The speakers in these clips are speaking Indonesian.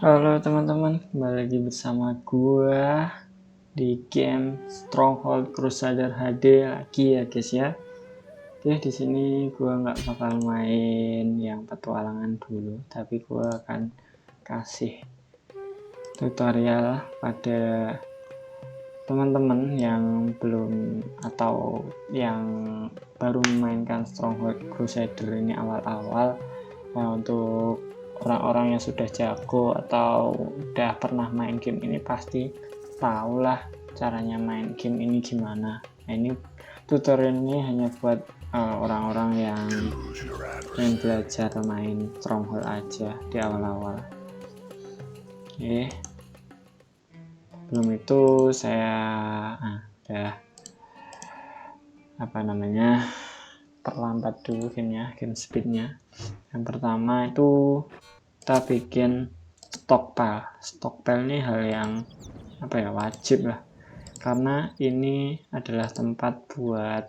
Halo teman-teman, kembali lagi bersama gua di game Stronghold Crusader HD lagi ya guys ya. Oke, di sini gua nggak bakal main yang petualangan dulu, tapi gua akan kasih tutorial pada teman-teman yang belum atau yang baru memainkan Stronghold Crusader ini awal-awal. Nah, untuk orang-orang yang sudah jago atau udah pernah main game ini pasti tahulah caranya main game ini gimana. Nah, ini tutorial ini hanya buat orang-orang yang ingin belajar main Stronghold aja di awal-awal. Oke, belum itu saya udah terlambat dulu game speednya. Yang pertama itu kita bikin stockpile ini hal yang wajib lah, karena ini adalah tempat buat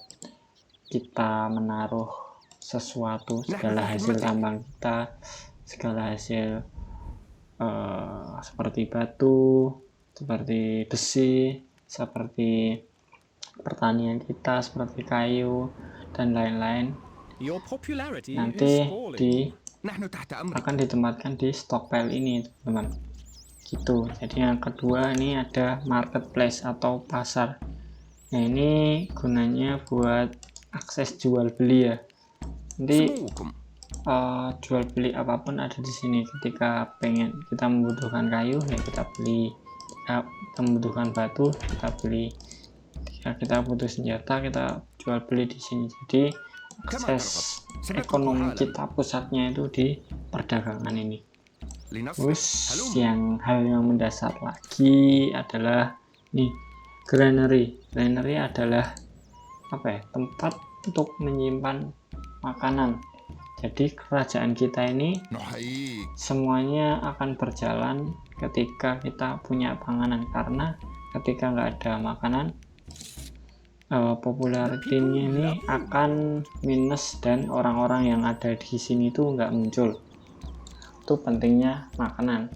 kita menaruh sesuatu, segala hasil tambang kita, segala hasil seperti batu, seperti besi, seperti pertanian kita, seperti kayu dan lain-lain, nanti akan ditempatkan di stockpile ini teman-teman gitu. Jadi yang kedua ini ada marketplace atau pasar. Nah ini gunanya buat akses jual beli ya. Nanti jual beli apapun ada di sini. Ketika kita membutuhkan kayu ya kita beli, kita membutuhkan batu kita beli, ketika kita butuh senjata kita jual beli di sini. Jadi akses ekonomi kita pusatnya itu di perdagangan ini. Terus hal yang mendasar lagi adalah nih, granary adalah tempat untuk menyimpan makanan. Jadi kerajaan kita ini semuanya akan berjalan ketika kita punya panganan, karena ketika nggak ada makanan popularitinya ini akan minus dan orang-orang yang ada di sini tuh nggak muncul. Itu pentingnya makanan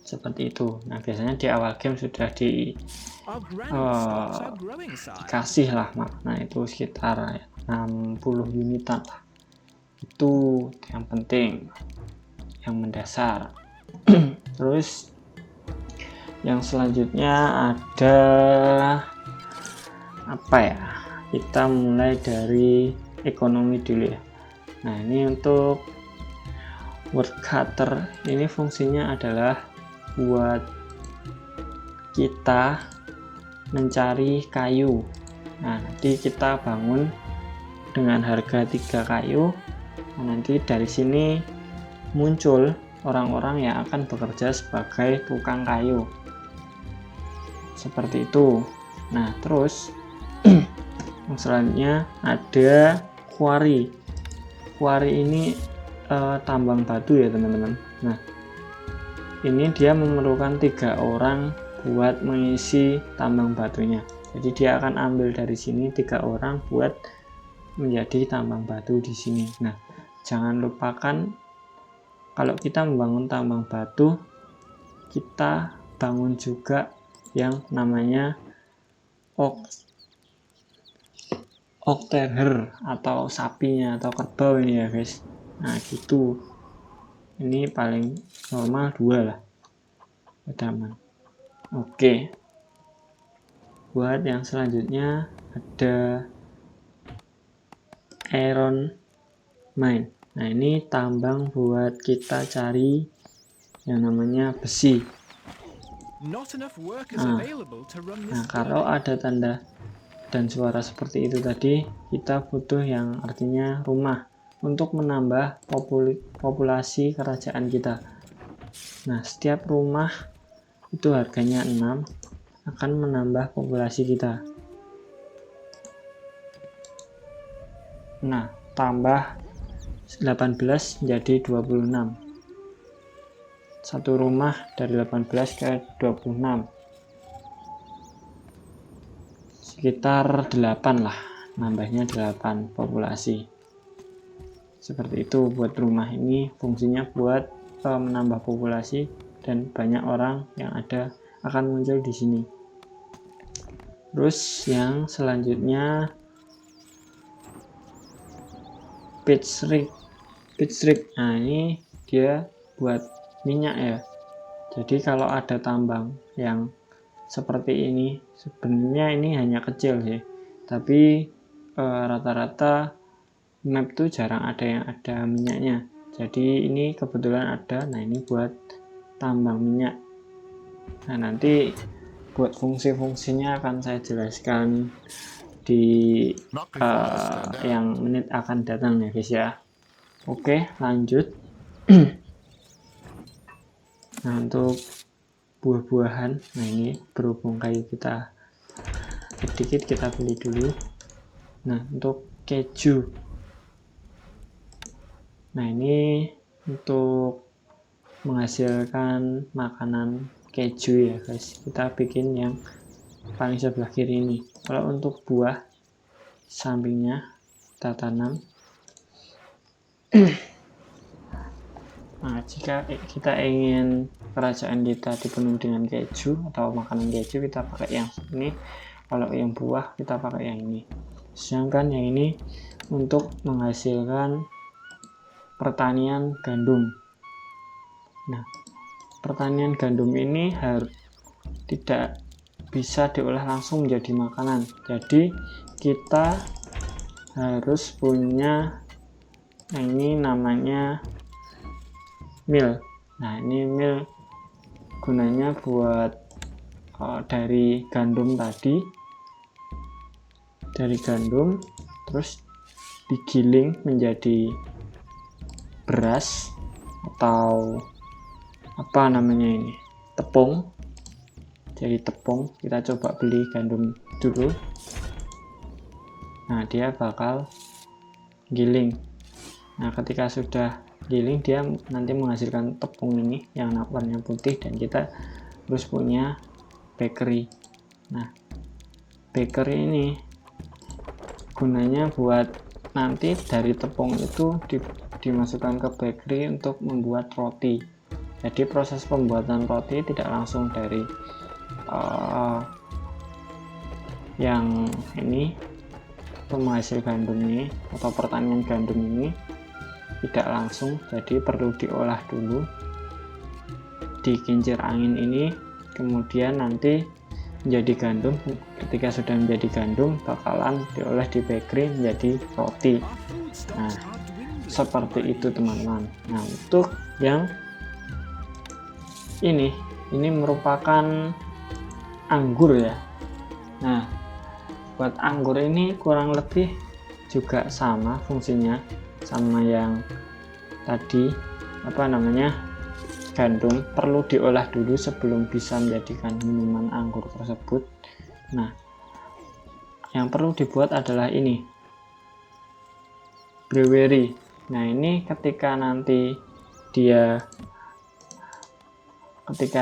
seperti itu. Nah biasanya di awal game sudah dikasih lah makanan itu sekitar 60 unitan lah. Itu yang penting, yang mendasar. Terus yang selanjutnya ada kita mulai dari ekonomi dulu ya. Nah ini untuk woodcutter ini fungsinya adalah buat kita mencari kayu. Nah nanti kita bangun dengan harga 3 kayu. Nah, nanti dari sini muncul orang-orang yang akan bekerja sebagai tukang kayu seperti itu. Nah terus yang selanjutnya ada quarry ini tambang batu ya teman-teman. Nah ini dia memerlukan 3 orang buat mengisi tambang batunya. Jadi dia akan ambil dari sini 3 orang buat menjadi tambang batu di sini. Nah jangan lupakan kalau kita membangun tambang batu, kita bangun juga yang namanya octager atau sapinya atau kerbau ini ya guys. Nah gitu, ini paling normal 2 lah teman. Oke, buat yang selanjutnya ada iron mine. Nah ini tambang buat kita cari yang namanya besi. Nah kalau ada tanda dan suara seperti itu tadi, kita butuh yang artinya rumah untuk menambah populasi kerajaan kita. Nah setiap rumah itu harganya 6 akan menambah populasi kita. Nah tambah 18 menjadi 26. Satu rumah dari 18 ke 26 sekitar 8 lah, nambahnya 8 populasi. Seperti itu buat rumah ini, fungsinya buat menambah populasi dan banyak orang yang ada akan muncul di sini. Terus yang selanjutnya pitch rig. Nah ini dia buat minyak ya. Jadi kalau ada tambang yang seperti ini, sebenarnya ini hanya kecil sih, tapi rata-rata map tuh jarang ada yang ada minyaknya. Jadi ini kebetulan ada. Nah ini buat tambang minyak. Nah nanti buat fungsi-fungsinya akan saya jelaskan di yang menit akan datang ya guys ya. Oke lanjut. Nah untuk buah-buahan, nah ini berhubung kayu kita sedikit, kita beli dulu. Nah untuk keju, nah ini untuk menghasilkan makanan keju ya guys, kita bikin yang paling sebelah kiri ini. Kalau untuk buah sampingnya kita tanam. Nah jika kita ingin kerajaan kita dipenuhi dengan keju atau makanan keju, kita pakai yang ini. Kalau yang buah kita pakai yang ini. Sedangkan yang ini untuk menghasilkan pertanian gandum. Nah pertanian gandum ini tidak bisa diolah langsung menjadi makanan. Jadi kita harus punya yang ini namanya mill. Nah ini mill gunanya buat dari gandum tadi, terus digiling menjadi beras atau apa namanya ini, tepung. Jadi tepung, kita coba beli gandum dulu. Nah dia bakal giling. Nah ketika sudah giling, dia nanti menghasilkan tepung ini yang warnanya putih, dan kita harus punya bakery. Nah bakery ini gunanya buat nanti dari tepung itu dimasukkan ke bakery untuk membuat roti. Jadi proses pembuatan roti tidak langsung dari yang ini, penghasil gandum ini atau pertanian gandum ini, tidak langsung. Jadi perlu diolah dulu di kincir angin ini, kemudian nanti menjadi gandum. Ketika sudah menjadi gandum, bakalan diolah di bakery menjadi roti. Nah seperti itu teman-teman. Nah untuk yang ini merupakan anggur ya. Nah buat anggur ini kurang lebih juga sama fungsinya sama yang tadi, apa namanya, gandum. Perlu diolah dulu sebelum bisa menjadikan minuman anggur tersebut. Nah yang perlu dibuat adalah ini, brewery. Nah ini ketika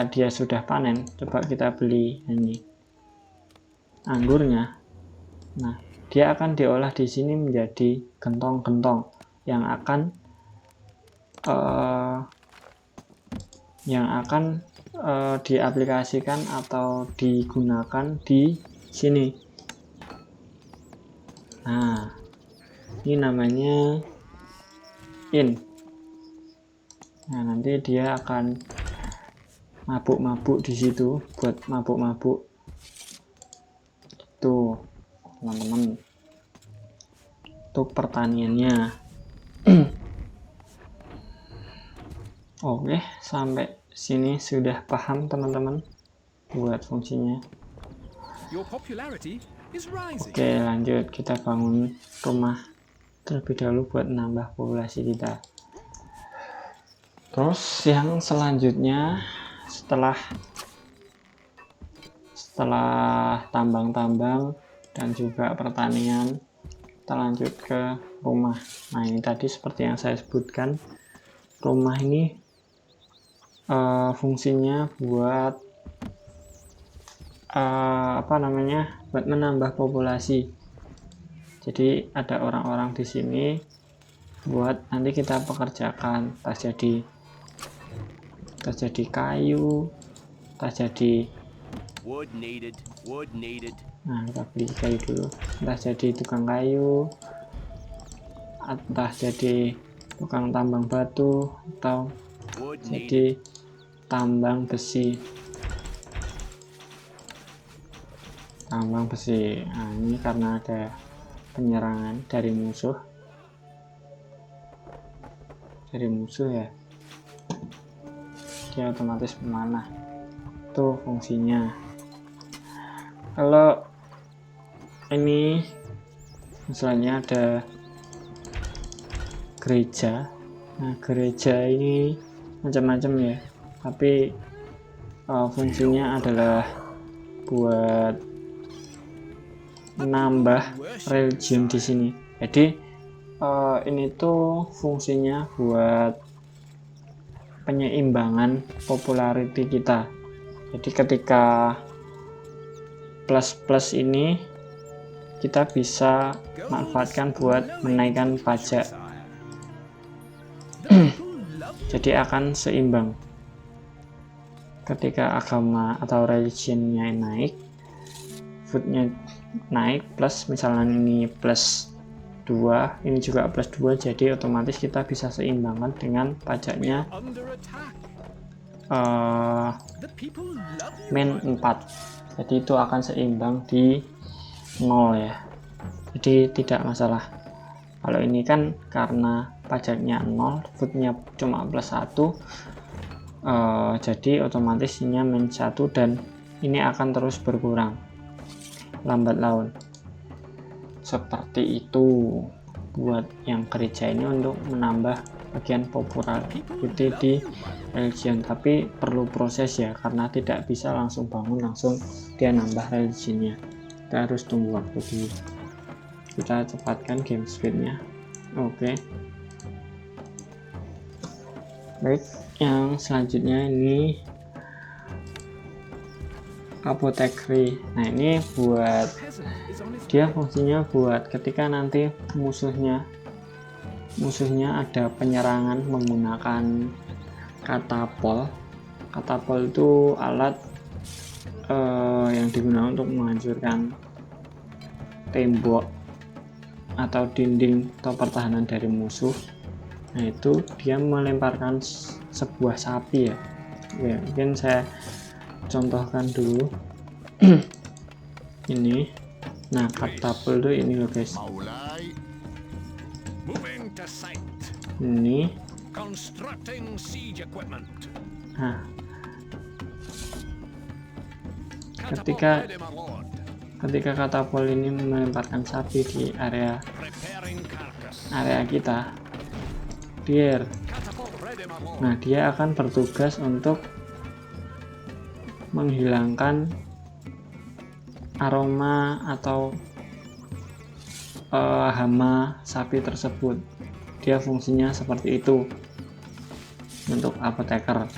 dia sudah panen, coba kita beli ini anggurnya. Nah dia akan diolah di sini menjadi gentong-gentong yang akan diaplikasikan atau digunakan di sini. Nah ini namanya in. Nah nanti dia akan mabuk-mabuk di situ, buat mabuk-mabuk tuh teman-teman, untuk pertaniannya. Oke, sampai sini sudah paham teman-teman buat fungsinya. Oke lanjut, kita bangun rumah terlebih dahulu buat nambah populasi kita. Terus yang selanjutnya, setelah tambang-tambang dan juga pertanian, kita lanjut ke rumah. Nah ini tadi seperti yang saya sebutkan, rumah ini fungsinya buat buat menambah populasi. Jadi ada orang-orang di sini buat nanti kita pekerjakan pas jadi tas jadi kayu, tas jadi nah kita beli kayu dulu, entah jadi tukang kayu, entah jadi tukang tambang batu, atau jadi tambang besi. Nah ini karena ada penyerangan dari musuh ya, dia otomatis memanah. Itu fungsinya. Kalau ini misalnya ada gereja, nah gereja ini macam-macam ya, tapi fungsinya adalah buat menambah religion di sini. Jadi ini tuh fungsinya buat penyeimbangan popularity kita. Jadi ketika plus ini kita bisa manfaatkan buat menaikkan pajak. Jadi akan seimbang. Ketika agama atau religionnya naik, foodnya naik, plus misalnya ini plus 2, ini juga plus 2, jadi otomatis kita bisa seimbangkan dengan pajaknya min 4. Jadi itu akan seimbang di 0 ya, jadi tidak masalah. Kalau ini kan karena pajaknya 0, foodnya cuma plus 1, jadi otomatis ini min 1 dan ini akan terus berkurang lambat laun. Seperti itu buat yang gereja ini untuk menambah bagian popularity di religion, tapi perlu proses ya, karena tidak bisa langsung bangun langsung dia nambah religionnya. Kita harus tunggu waktu dulu. Kita cepatkan game speednya. Oke. Baik, yang selanjutnya ini apothecary. Nah ini buat dia fungsinya buat ketika nanti musuhnya ada penyerangan menggunakan katapol. Katapol itu alat yang digunakan untuk menghancurkan tembok atau dinding atau pertahanan dari musuh. Nah itu dia melemparkan sebuah sapi ya. Oke, mungkin saya contohkan dulu. Ini, nah katapol itu ini loh guys. Ini nah ketika katapol ini melemparkan sapi di area kita, nah dia akan bertugas untuk menghilangkan aroma atau hama sapi tersebut. Dia fungsinya seperti itu untuk apoteker.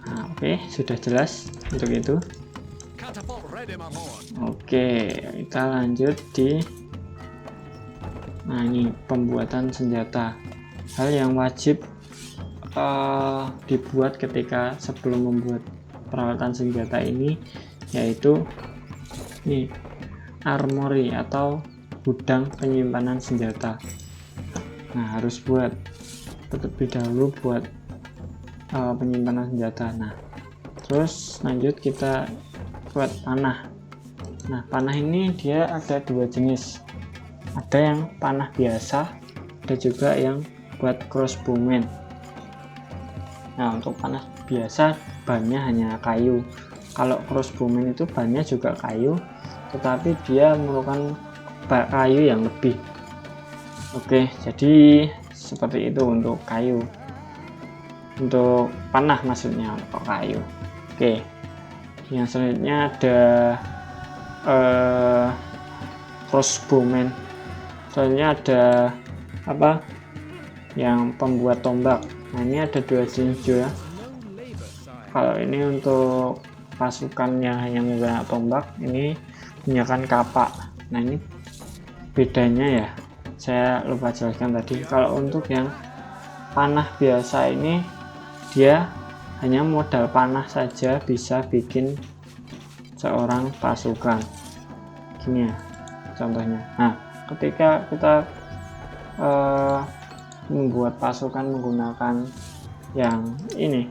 Nah, oke, sudah jelas untuk itu. Oke, kita lanjut di ini pembuatan senjata. Hal yang wajib dibuat ketika sebelum membuat peralatan senjata ini yaitu ini armory atau gudang penyimpanan senjata. Nah harus buat terlebih dahulu buat penyimpanan senjata. Nah terus lanjut kita buat panah. Nah panah ini dia ada dua jenis, ada yang panah biasa, ada juga yang buat crossbowman. Nah untuk panah biasa bahannya hanya kayu. Kalau crossbowman itu bahannya juga kayu, tetapi dia memerlukan kayu yang lebih. Oke, jadi seperti itu untuk kayu. Untuk panah maksudnya, untuk kayu. Oke. Yang selanjutnya ada crossbowman. Selanjutnya ada apa? Yang pembuat tombak. Nah, ini ada dua jenis juga. Kalau ini untuk pasukan yang hanya menggunakan tombak, ini menggunakan kapak. Nah, ini bedanya ya. Saya lupa jelaskan tadi. Kalau untuk yang panah biasa ini dia hanya modal panah saja bisa bikin seorang pasukan. Gini ya contohnya. Nah, ketika kita membuat pasukan menggunakan yang ini,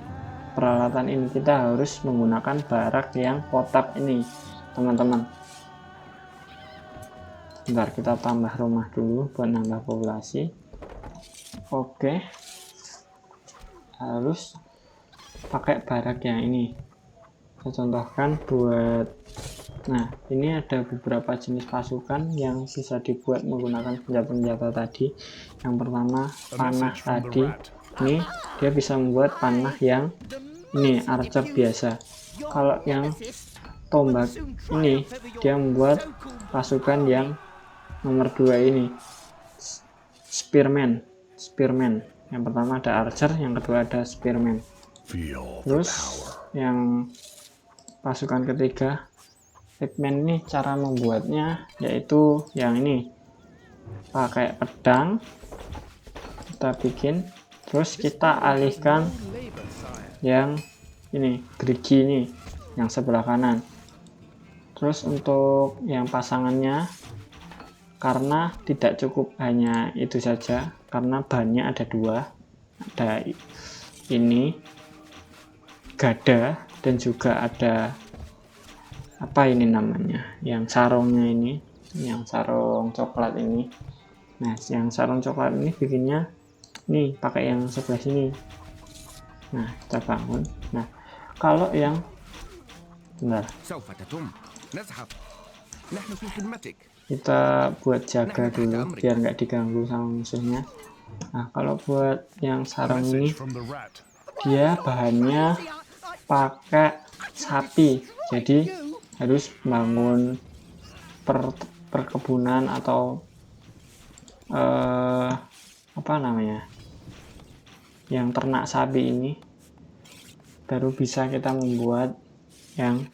peralatan ini, kita harus menggunakan barak yang kotak ini, teman-teman. Bentar, kita tambah rumah dulu buat nambah populasi. Oke, harus pakai barak yang ini. Saya contohkan buat, nah ini ada beberapa jenis pasukan yang bisa dibuat menggunakan senjata-senjata tadi. Yang pertama panah tadi, ini dia bisa membuat panah yang ini archer biasa. Kalau yang tombak ini dia membuat pasukan yang nomor 2 ini, spearman. Yang pertama ada archer, yang kedua ada spearman. Terus yang pasukan ketiga pigman, ini cara membuatnya yaitu yang ini, pakai pedang kita bikin, terus kita alihkan yang ini, gerigi ini yang sebelah kanan. Terus untuk yang pasangannya, karena tidak cukup hanya itu saja, karena bahannya ada 2, ada ini gada dan juga ada apa ini namanya, yang sarungnya ini, yang sarung coklat ini. Nah, yang sarung coklat ini bikinnya nih pakai yang sebelah sini. Nah, kita bangun. Nah, kalau yang benar, kita buat jaga dulu biar nggak diganggu sama musuhnya. Nah, kalau buat yang sarung ini, dia bahannya pakai sapi, jadi harus bangun perkebunan atau apa namanya, yang ternak sapi ini, baru bisa kita membuat yang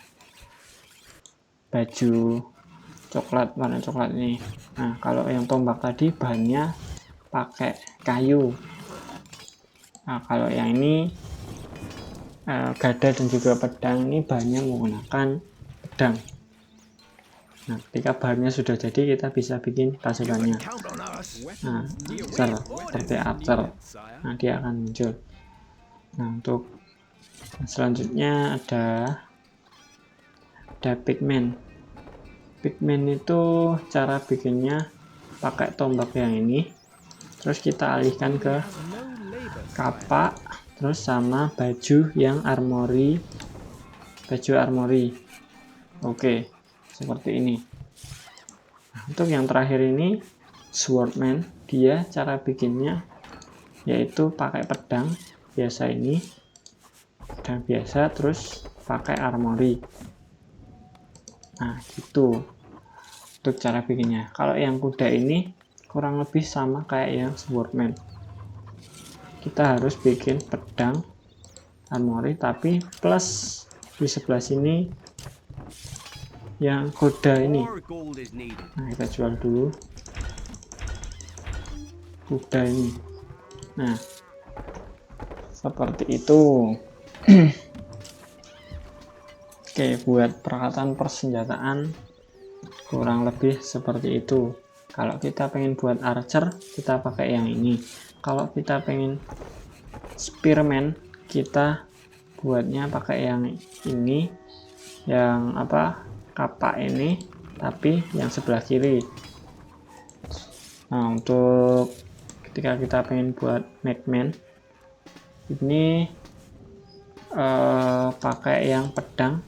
baju coklat, warna coklat ini. Nah, kalau yang tombak tadi bahannya pakai kayu. Nah, kalau yang ini gada dan juga pedang, ini bahannya menggunakan pedang. Nah, ketika bahannya sudah jadi, kita bisa bikin pasukannya. Nah, seperti archer. Nah, dia akan muncul. Nah, untuk selanjutnya ada pigman. Pigman itu cara bikinnya pakai tombak yang ini, terus kita alihkan ke kapak, terus sama baju yang armory, Oke, seperti ini. Nah, untuk yang terakhir ini swordman, dia cara bikinnya yaitu pakai pedang biasa ini, pedang biasa, terus pakai armory. Nah, gitu untuk cara bikinnya. Kalau yang kuda ini kurang lebih sama kayak yang swordman. Kita harus bikin pedang armory, tapi plus di sebelah sini yang kuda ini. Nah, kita jual dulu kuda ini. Nah, seperti itu. Oke, buat peralatan persenjataan kurang lebih seperti itu. Kalau kita pengen buat archer, kita pakai yang ini. Kalau kita pengen spearman, kita buatnya pakai yang ini, yang apa, kapak ini, tapi yang sebelah kiri. Nah, untuk ketika kita pengen buat magman, ini pakai yang pedang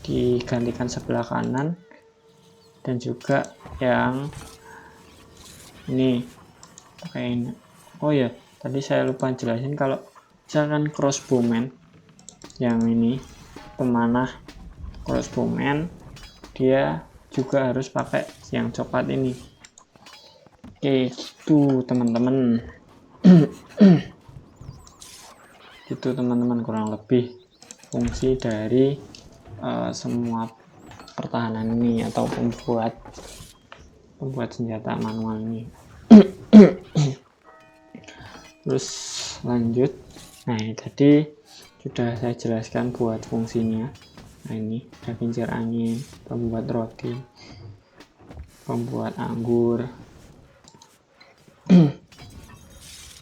digantikan sebelah kanan, dan juga yang ini pakai ini. Oh ya, tadi saya lupa jelasin, kalau misalkan crossbowman yang ini, pemanah crossbowman, dia juga harus pakai yang coklat ini. Oke, gitu teman-teman. Gitu teman-teman, kurang lebih fungsi dari semua pertahanan ini atau pembuat senjata manual ini. Terus lanjut, Nah, tadi sudah saya jelaskan buat fungsinya. Nah, ini ada kincir angin, pembuat roti, pembuat anggur.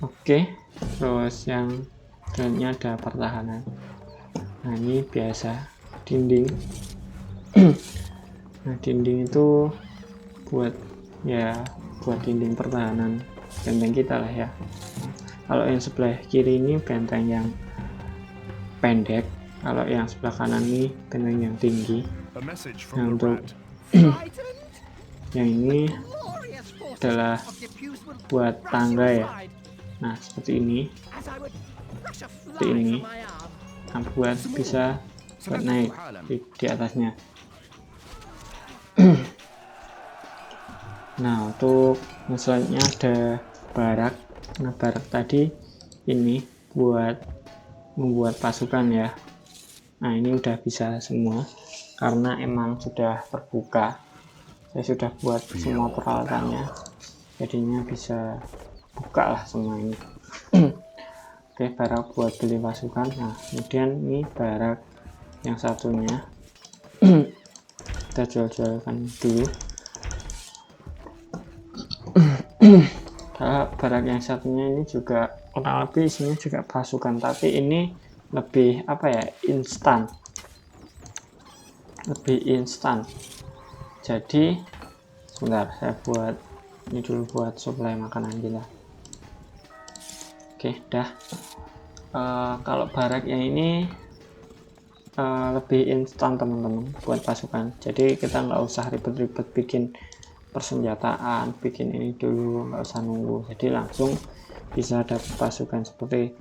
Oke, terus yang selanjutnya ada pertahanan. Nah, ini biasa dinding. Nah, dinding itu buat dinding pertahanan benteng kita lah ya. Kalau yang sebelah kiri ini benteng yang pendek, kalau yang sebelah kanan ini benteng yang tinggi. Nah, untuk yang ini adalah buat tangga ya. Nah, seperti ini. Nah, buat bisa buat naik di atasnya. Nah, untuk selanjutnya ada barak. Nah, barak tadi ini buat membuat pasukan ya. Nah, ini udah bisa semua karena emang sudah terbuka. Saya sudah buat semua peralatannya, jadinya bisa buka lah semua ini. Oke, barak buat beli pasukan. Nah, kemudian ini barak yang satunya kita jual-jualkan dulu. Barak yang satunya ini juga kurang lebih isinya juga pasukan, tapi ini lebih apa ya, lebih instan. Jadi sebentar, saya buat ini dulu buat suplai makanan kita. Oke, dah. Kalau barak yang ini lebih instan teman-teman buat pasukan, jadi kita nggak usah ribet-ribet bikin persenjataan, bikin ini dulu, nggak usah nunggu, jadi langsung bisa ada pasukan seperti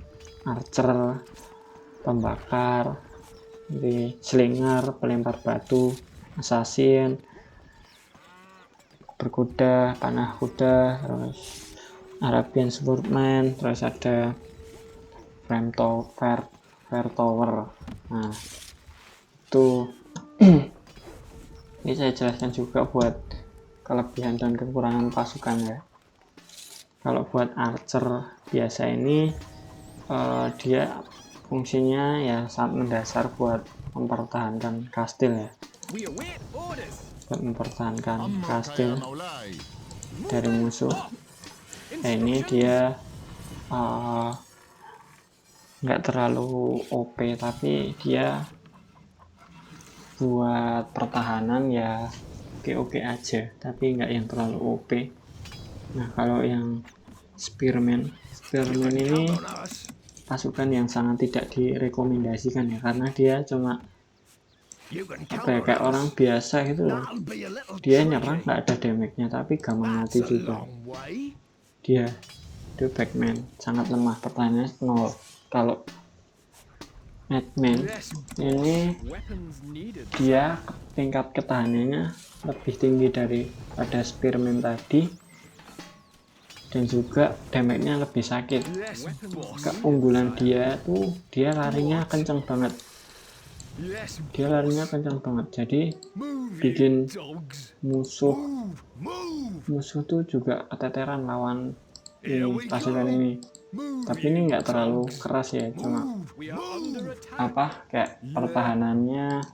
archer, pembakar, jadi slinger, pelempar batu, assassin, berkuda, panah kuda, terus Arabian Swordman, terus ada Fair Tower. Nah, itu ini saya jelaskan juga buat kelebihan dan kekurangan pasukan ya. Kalau buat archer biasa ini dia fungsinya ya sangat mendasar buat mempertahankan kastil ya, buat mempertahankan kastil dari musuh. Nah, ini dia nggak terlalu OP, tapi dia buat pertahanan ya oke aja, tapi nggak yang terlalu OP. Nah, kalau yang Spearman ini pasukan yang sangat tidak direkomendasikan ya, karena dia cuma apa ya, kayak orang biasa gitu loh. Dia nyerang nggak ada damage-nya, tapi gampang mati juga. Dia itu Backman sangat lemah, pertahanannya 0. Kalau Madman ini dia tingkat ketahanannya lebih tinggi daripada Spearman tadi, dan juga damage-nya lebih sakit. Keunggulan dia tuh dia larinya kencang banget. Jadi bikin musuh tuh juga keteteran lawan ini pasukan ini. Tapi ini nggak terlalu keras ya, cuma kayak pertahanannya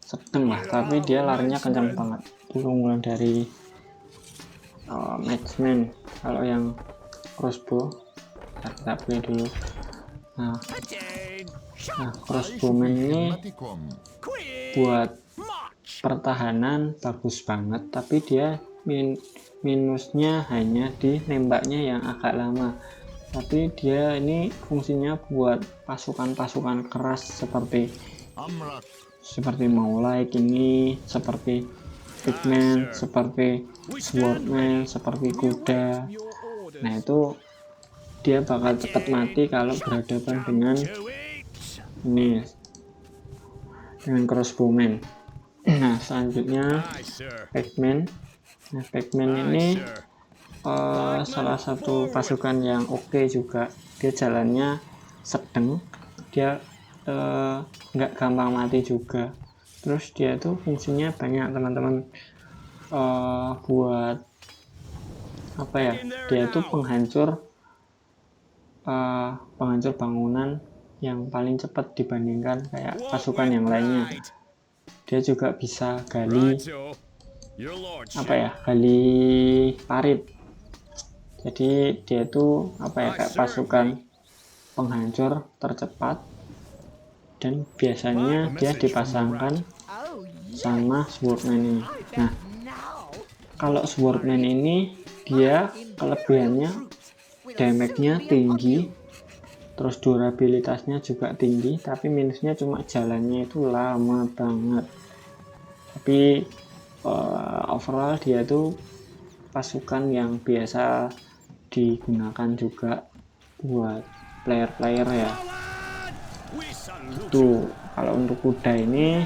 sedang lah, tapi dia larinya kencang banget. Itu keunggulan dari Marksman. Kalau yang crossbow kita beli dulu. Nah, crossbowman ini buat pertahanan bagus banget, tapi dia minusnya hanya di nembaknya yang agak lama. Tapi dia ini fungsinya buat pasukan-pasukan keras seperti Maulike ini, seperti Pigman, seperti Swordman, seperti kuda. Nah, itu dia bakal cepat mati kalau berhadapan dengan ini, dengan crossbowman. Nah, selanjutnya Pigman. Nah, Pigman ini salah satu pasukan yang oke juga. Dia jalannya sedang, dia nggak gampang mati juga. Terus dia tuh fungsinya banyak teman-teman, buat apa ya, dia tuh penghancur penghancur bangunan yang paling cepat dibandingkan kayak pasukan yang lainnya. Dia juga bisa gali gali parit. Jadi dia tuh kayak pasukan penghancur tercepat, dan biasanya dia dipasangkan sama swordman ini. Nah, kalau swordman ini dia kelebihannya damage-nya tinggi, terus durabilitasnya juga tinggi, tapi minusnya cuma jalannya itu lama banget. Tapi overall dia tuh pasukan yang biasa digunakan juga buat player-player ya. Tuh, kalau untuk kuda ini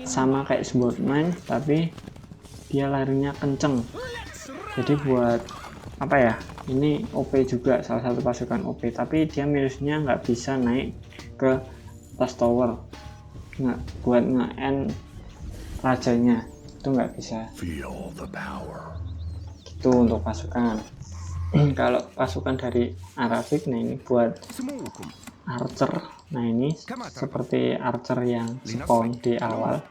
sama kayak swordman, tapi dia larinya kenceng. Jadi buat ini OP juga, salah satu pasukan OP, tapi dia minusnya nggak bisa naik ke atas tower, buat nge-end rajanya itu nggak bisa. Itu untuk pasukan. Kalau pasukan dari Arabic, nah ini buat archer. Nah ini seperti archer yang spawn di awal,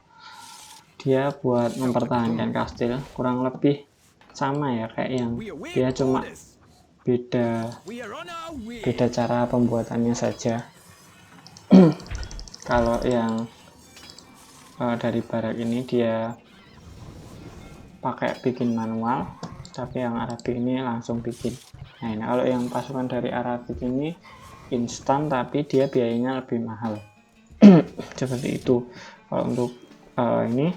dia buat mempertahankan kastil, kurang lebih sama ya kayak yang dia, cuma beda cara pembuatannya saja. Kalau yang dari barak ini dia pakai bikin manual, tapi yang Arabic ini langsung bikin. Nah ini kalau yang pasukan dari Arabic ini instan, tapi dia biayanya lebih mahal. Seperti itu. Kalau untuk ini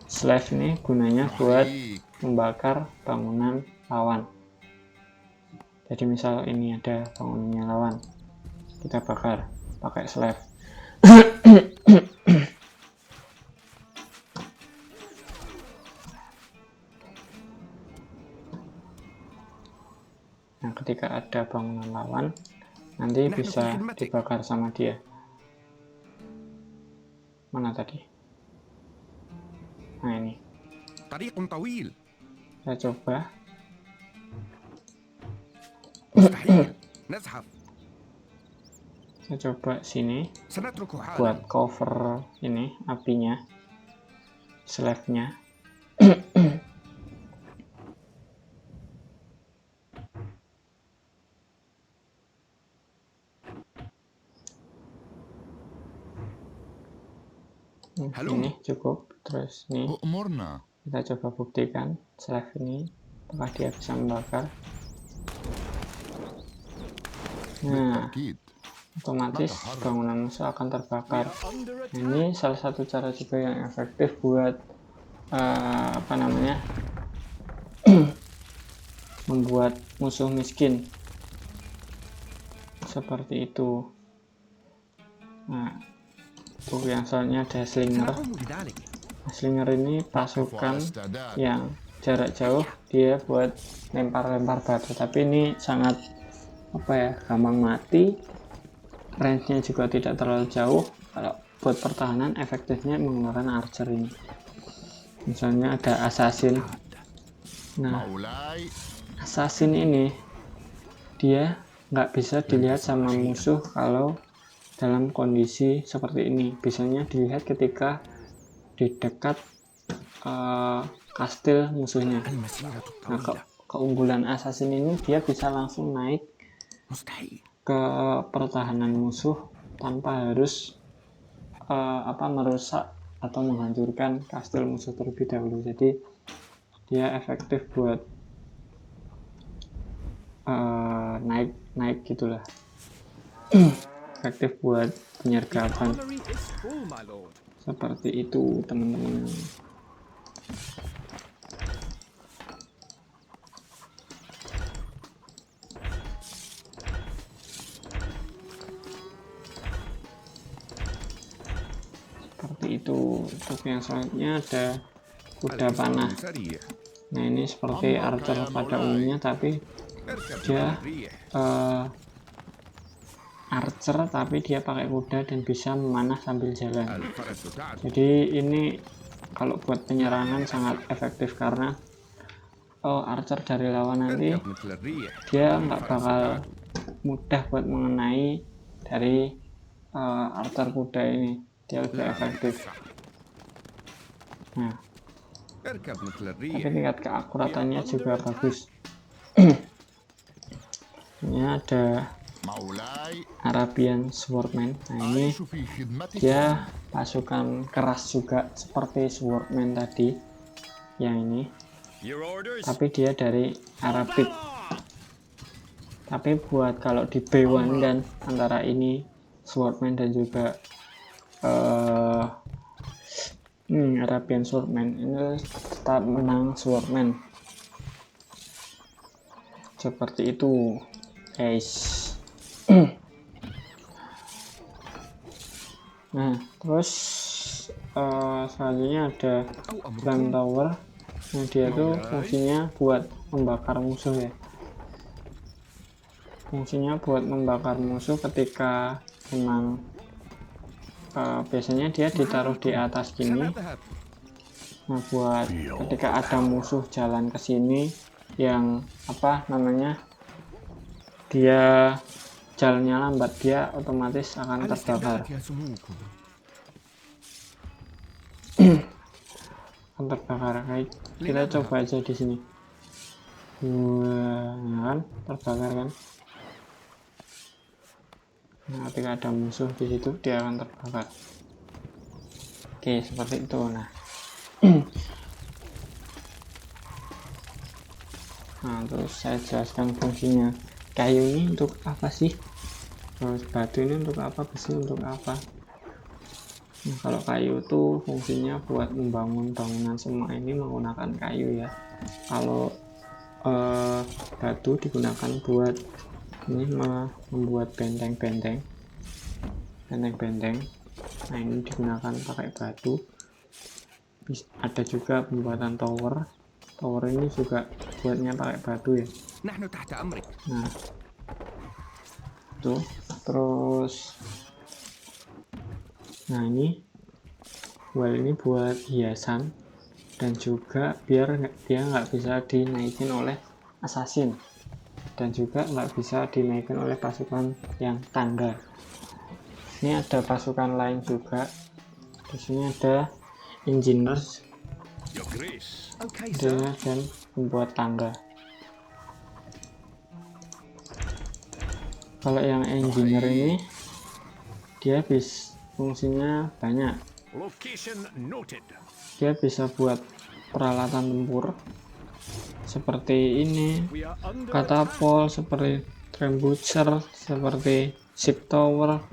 slave ini gunanya buat membakar bangunan lawan. Jadi misal ini ada bangunannya lawan, kita bakar pakai slave. Nah, ketika ada bangunan lawan, nanti bisa dibakar sama dia. Mana tadi? Nah ini. Saya coba. Saya coba sini buat cover ini apinya, slave-nya. Ini cukup. Terus nih kita coba buktikan slave ini apakah dia bisa membakar. Nah, otomatis bangunan musuh akan terbakar. Ini salah satu cara juga yang efektif buat membuat musuh miskin, seperti itu. Nah, untuk yang soalnya ada slinger. Slinger ini pasukan yang jarak jauh, dia buat lempar-lempar batu, tapi ini sangat gampang mati, range-nya juga tidak terlalu jauh. Kalau buat pertahanan efektifnya menggunakan archer ini. Misalnya ada assassin. Nah, assassin ini dia nggak bisa dilihat sama musuh kalau dalam kondisi seperti ini. Biasanya dilihat ketika di dekat kastil musuhnya. Nah, keunggulan assassin ini dia bisa langsung naik ke pertahanan musuh tanpa harus merusak atau menghancurkan kastil musuh terlebih dahulu. Jadi dia efektif buat naik gitulah. Efektif buat penyergapan. Seperti itu teman-teman. Seperti itu. Untuk yang selanjutnya ada kuda panah. Nah ini seperti archer pada umumnya, tapi dia archer tapi dia pakai kuda dan bisa memanah sambil jalan. Jadi ini kalau buat penyerangan sangat efektif, karena archer dari lawan nanti dia nggak bakal mudah buat mengenai dari archer kuda ini, dia lebih efektif. Nah, tapi tingkat keakuratannya juga bagus. Ini ada Arabian Swordman. Nah, ini dia pasukan keras juga seperti Swordman tadi yang ini, tapi dia dari Arabic. Tapi buat kalau di B1 kan antara ini Swordman dan juga Arabian Swordman, ini tetap menang Swordman. Seperti itu guys. Nah, terus selanjutnya ada Flame Tower. Nah, dia tuh fungsinya buat membakar musuh ya. Fungsinya buat membakar musuh ketika memang biasanya dia ditaruh di atas gini. Nah, buat ketika ada musuh jalan ke sini yang apa namanya, dia jalannya lambat, dia otomatis akan terbakar. Akan terbakar. Kayak kita coba aja di sini. Wah, kan terbakar kan. Nah, ketika ada musuh di situ dia akan terbakar. Oke, seperti itu. Nah, nah terus saya jelaskan fungsinya. Kayu ini untuk apa sih? Terus batu ini untuk apa? Besi untuk apa? Nah, kalau kayu itu fungsinya buat membangun bangunan. Semua ini menggunakan kayu ya. Kalau batu digunakan buat ini membuat benteng-benteng. Nah, ini digunakan pakai batu. Ada juga pembuatan tower. Tower ini juga buatnya pakai batu ya. Nah, tuh terus, nah ini wall ini buat hiasan dan juga biar dia nggak bisa dinaikin oleh assassin dan juga nggak bisa dinaikin oleh pasukan yang tangga. Ini ada pasukan lain juga. Di sini ada engineers, dan membuat tangga. Kalau yang engineer ini dia fungsinya banyak. Dia bisa buat peralatan tempur seperti ini, katapol, seperti trambuster, seperti ship tower,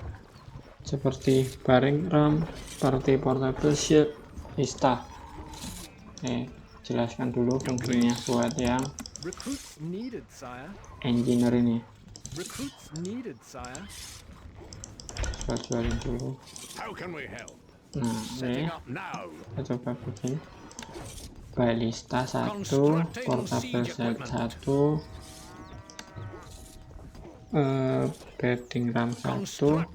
seperti bearing ram, seperti portable shield, ista. Oke, jelaskan dulu fungsinya buat yang engineer ini. Kita jualin dulu. Nah, ini kita coba bikin balista 1, portable shield 1, bearing ram 1,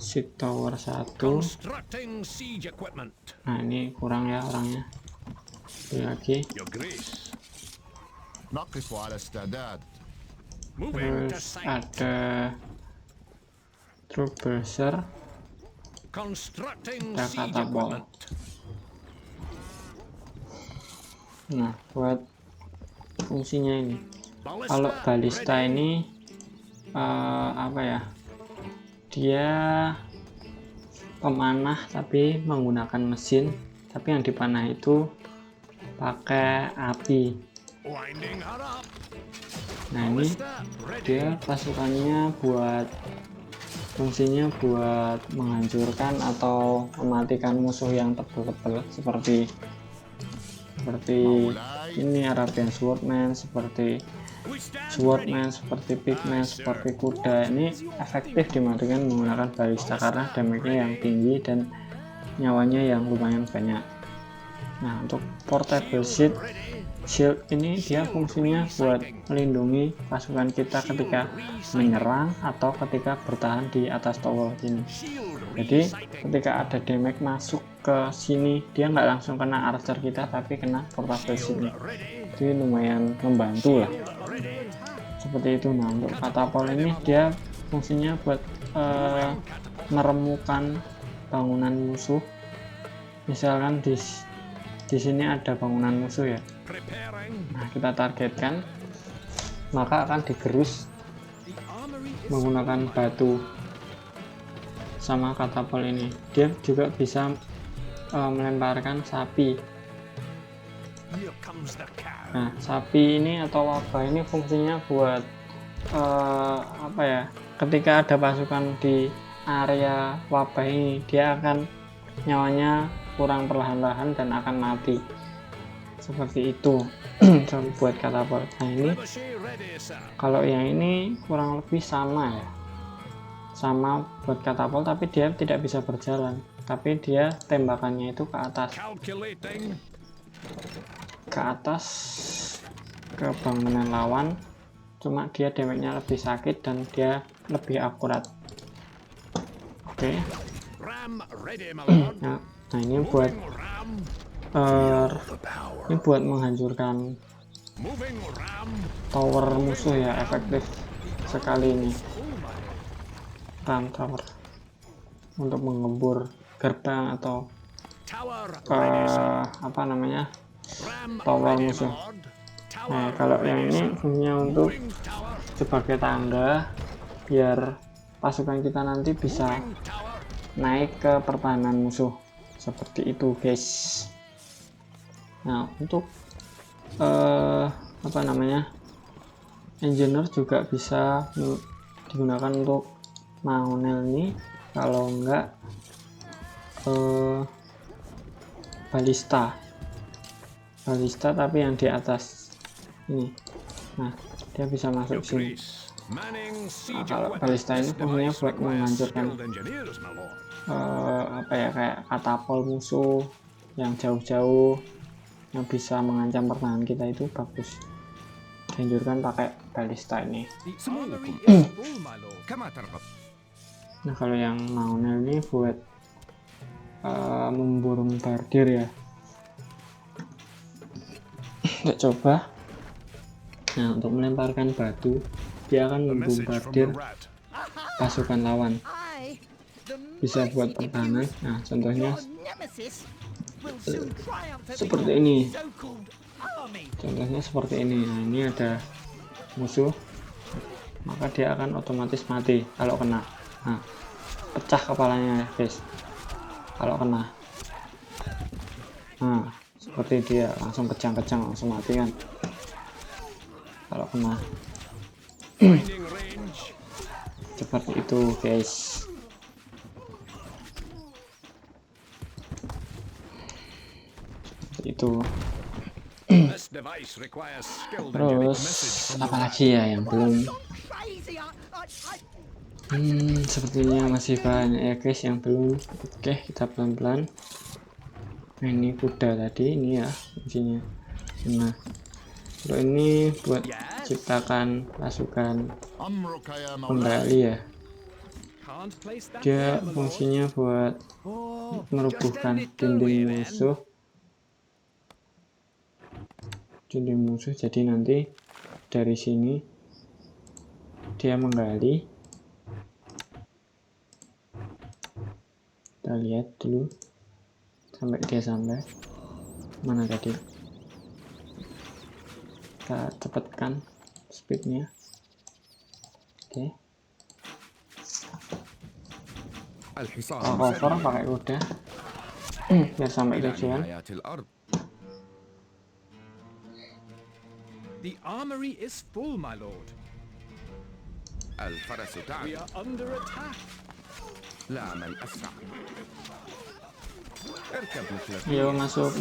ship tower 1. Nah, ini kurang ya orangnya. Lagi. Terus ada troubleshooter, ada katapol. Nah, buat fungsinya ini, kalau balista ini apa ya, dia pemanah tapi menggunakan mesin, tapi yang dipanah itu pakai api. Nah, ini dia pasukannya buat fungsinya buat menghancurkan atau mematikan musuh yang tebal-tebal seperti ini Arabian Swordman, seperti pigman, seperti kuda. Ini efektif dimatikan menggunakan balista karena damage-nya yang tinggi dan nyawanya yang lumayan banyak. Nah, untuk portable shield ini dia fungsinya buat melindungi pasukan kita ketika menyerang atau ketika bertahan di atas tower ini. Jadi ketika ada damage masuk ke sini, dia nggak langsung kena archer kita tapi kena portable shield ini. Jadi lumayan membantu lah. seperti itu. Nah, untuk katapult ini dia fungsinya buat meremukan bangunan musuh. Misalkan di sini ada bangunan musuh ya. Nah, kita targetkan, maka akan digerus menggunakan batu sama katapult ini. Dia juga bisa melemparkan sapi. Nah, sapi ini atau wabah ini fungsinya buat apa ya? Ketika ada pasukan di area wabah ini, dia akan nyawanya kurang perlahan-lahan dan akan mati. Seperti itu buat katapult. Nah, ini kalau yang ini kurang lebih sama ya. Sama buat katapult, tapi dia tidak bisa berjalan. Tapi dia tembakannya itu ke atas ke bangunan lawan, cuma dia damage-nya lebih sakit dan dia lebih akurat. Oke. Nah, ini buat menghancurkan tower musuh ya, efektif sekali ini ram tower untuk menggembur gerbang atau apa namanya, tower musuh. Nah, kalau yang ini fungsinya untuk sebagai tangga biar pasukan kita nanti bisa naik ke pertahanan musuh, seperti itu guys. Nah, untuk apa namanya, engineer juga bisa digunakan untuk maunel ini, kalau enggak balista tapi yang di atas ini. Nah, dia bisa masuk sini. Nah, kalau balista ini fungsinya buat menghancurkan apa ya, kayak katapult musuh yang jauh-jauh yang bisa mengancam pertahanan kita, itu bagus dihancurkan pakai balista ini. Nah, kalau yang maunel ini buat membombardir ya. Kita coba. Nah, untuk melemparkan batu, dia akan membombardir pasukan lawan. Bisa buat pertahanan. Nah, contohnya seperti ini. Nah, ini ada musuh, maka dia akan otomatis mati kalau kena. Nah, pecah kepalanya guys kalau kena. Nah, seperti dia langsung kejang-kejang, langsung mati kan kalau kena. Seperti itu guys. Seperti itu. Terus apalagi ya yang belum? Sepertinya masih banyak ya guys yang belum. Oke, kita pelan-pelan. Nah, ini kuda tadi ini ya fungsinya. Nah, kalau ini buat ciptakan pasukan penggali ya. Dia fungsinya buat merubuhkan dinding musuh. Jadi nanti dari sini dia menggali. Kita lihat dulu sampai dia sampai mana tadi. Kita cepatkan speednya. Oke. Cover pakai kuda biar sampai tujuan. The armory is full, my lord. We are under attack. Ayo masuk.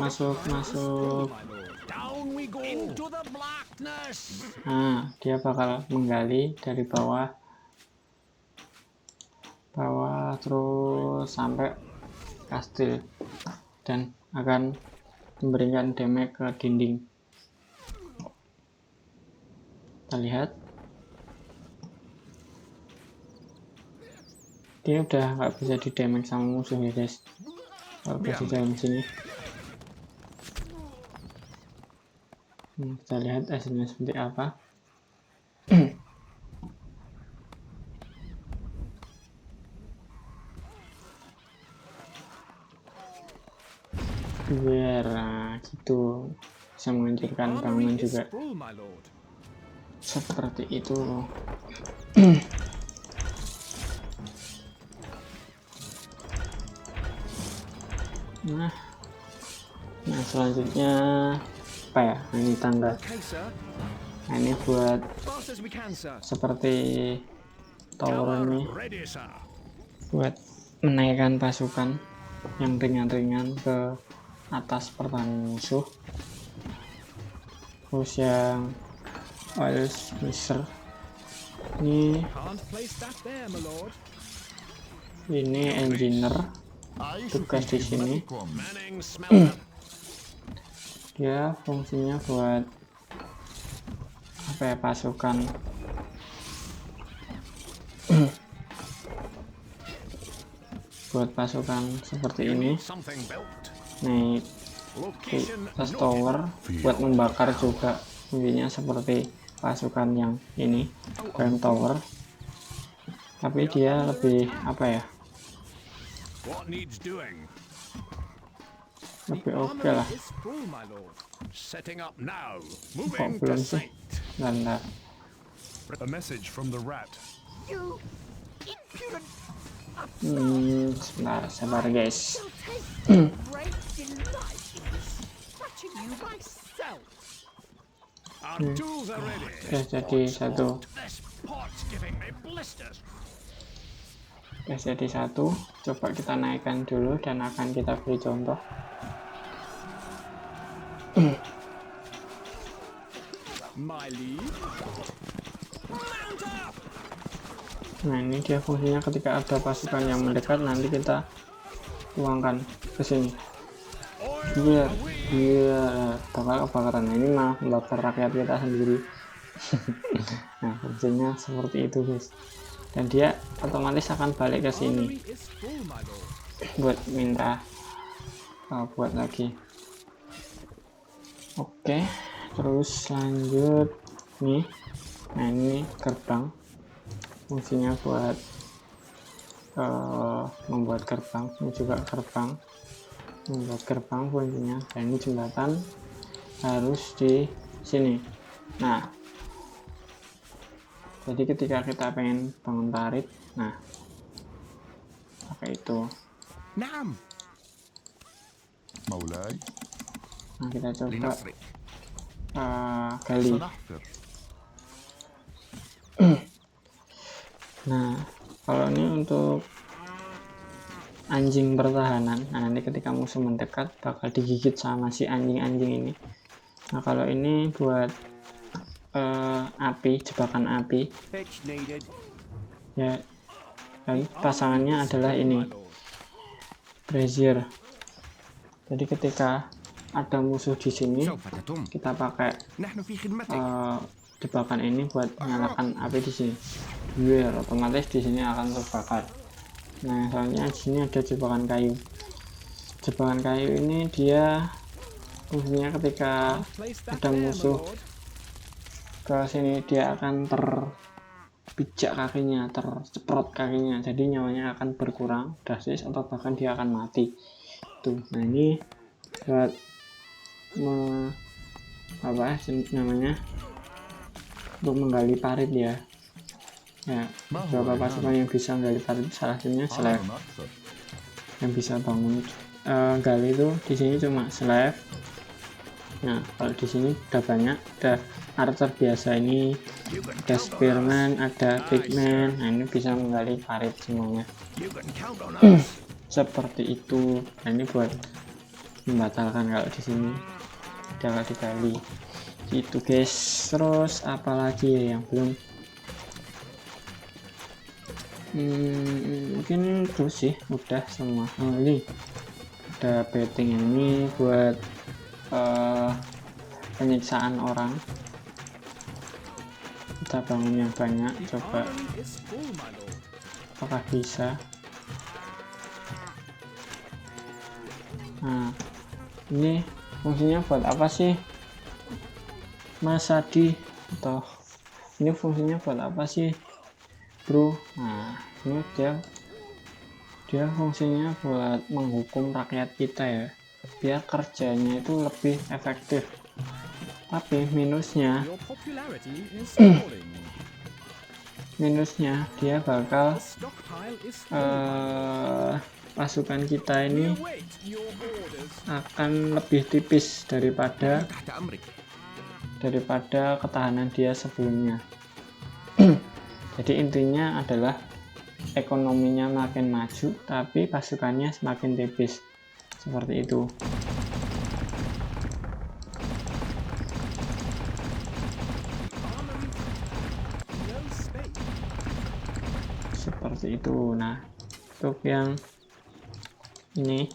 Down we go into the blackness. Nah, dia bakal menggali dari bawah terus sampai kastil dan akan memberikan damage ke dinding. Kita lihat dia udah nggak bisa di damage sama musuh ya guys. Kalau di dalam sini kita lihat hasilnya seperti apa. biar gitu bisa menghancurkan bangunan Armory is juga, full, my lord. seperti itu. Nah, selanjutnya apa ya? Nah, ini tangga. Okay, sir. Nah, ini buat Fast as we can, sir. seperti tower ini, Ready, sir. buat menaikkan pasukan yang ringan-ringan ke atas pertahanan musuh. Terus yang oil smisher ini, Can't place that there, my lord. ini engineer, tugas di sini. Manning smelter. Dia fungsinya buat apa ya, pasukan buat pasukan seperti ini Something built. naik di atas tower buat membakar juga, intinya seperti pasukan yang ini Grand Tower, tapi dia lebih apa ya, What needs doing? lebih oke lah. Is full, my lord. Setting up now. Kok Moving to belum sih? site. Bentar. A message from the rat. You impudent. Sebentar, sabar guys. Great delight in scratching you myself. Our tools are ready. Udah jadi satu. This pot's giving me blisters. Udah jadi satu. Coba kita naikkan dulu dan akan kita beri contoh. My lead. Mount up. Nah, ini dia fungsinya ketika ada pasukan yang mendekat, nanti kita tuangkan ke sini. Biar bakal kebakaran. Nah, ini malah membakar rakyat kita sendiri. Nah, fungsinya seperti itu guys. Dan dia otomatis akan balik ke sini Is full, my lord. buat minta buat lagi. Oke, terus lanjut nih. Nah, ini gerbang, fungsinya buat membuat gerbang. Ini juga gerbang, membuat gerbang fungsinya. Dan ini jembatan harus di sini. Nah, jadi ketika kita pengen bangun parit, nah pakai itu. Nam. مولاي Nah, kita coba لنصرك. gali. سنحفر. Nah, kalau ini untuk anjing pertahanan. Nah, nanti ketika musuh mendekat bakal digigit sama si anjing-anjing ini. Nah, kalau ini buat api, jebakan api Pitch needed. ya. Dan pasangannya adalah ini, brazier. Jadi ketika ada musuh di sini, kita pakai نحن في خدمتك. jebakan ini buat menyalakan api di sini. Biar otomatis di sini akan terbakar. Nah, soalnya di sini ada jebakan kayu. Jebakan kayu ini dia fungsinya ketika Place that ada there, my musuh lord. ke sini, dia akan terpijak kakinya, terceprot kakinya, jadi nyawanya akan berkurang drastis atau bahkan dia akan mati. Tuh, nah ini buat apa namanya, untuk menggali parit ya. Ya, beberapa pasukan yang bisa menggali parit, salah satunya slave. عمل أكثر. Yang bisa bangun gali itu di sini cuma slave. Nah, kalau di sini udah banyak, ada archer biasa ini, ada spearman, ada pigman. Nah, ini bisa menggali parit semuanya. You can count on us. Seperti itu. Nah, ini buat membatalkan kalau di sini udah digali. Gitu guys. Terus apalagi ya yang belum? Mungkin terus sih udah semua. Ini ada betting ini buat penyiksaan orang. Kita bangun yang banyak, coba Armory is full, my lord. apakah bisa. Nah, ini fungsinya buat apa sih Mas Adi? Atau ini fungsinya buat apa sih bro? Nah, ini dia fungsinya buat menghukum rakyat kita ya. biar kerjanya itu lebih efektif. Tapi minusnya Your popularity is falling. dia bakal The stockpile is full. pasukan kita We ini await your orders. akan lebih tipis daripada تحت أمرك. ketahanan dia sebelumnya. Jadi intinya adalah ekonominya makin maju tapi pasukannya semakin tipis, seperti itu. No space. Seperti itu. Nah, untuk yang ini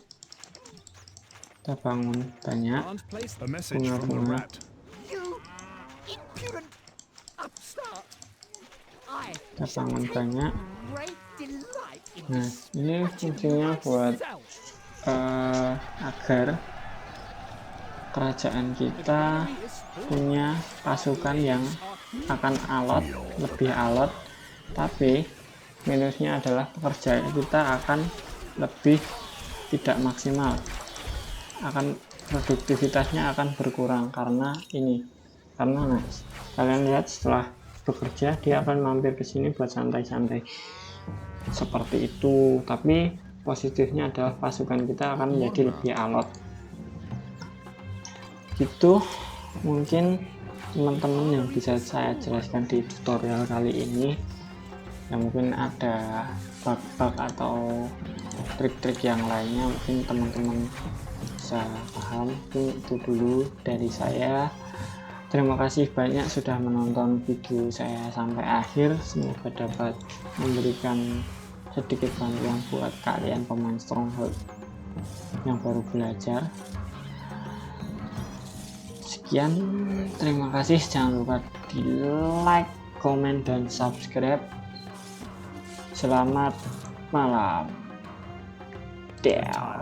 kita bangun banyak Can't place A message from the bunga-bunga. rat. you impudent upstart. I Kita bangun banyak. great delight in Nah, ini fungsinya buat agar kerajaan kita punya pasukan yang akan lebih alot, tapi minusnya adalah pekerjaan kita akan lebih tidak maksimal, produktivitasnya akan berkurang karena nah, kalian lihat setelah bekerja dia akan mampir ke sini buat santai-santai seperti itu. Tapi positifnya adalah pasukan kita akan menjadi lebih alot. Gitu mungkin teman-teman yang bisa saya jelaskan di tutorial kali ini. Ya mungkin ada bug-bug atau trik-trik yang lainnya mungkin teman-teman bisa paham. Itu dulu dari saya. Terima kasih banyak sudah menonton video saya sampai akhir. Semoga dapat memberikan sedikit bantuan buat kalian pemain Stronghold yang baru belajar. Sekian, terima kasih. Jangan lupa di like, komen, dan subscribe. Selamat malam. Down.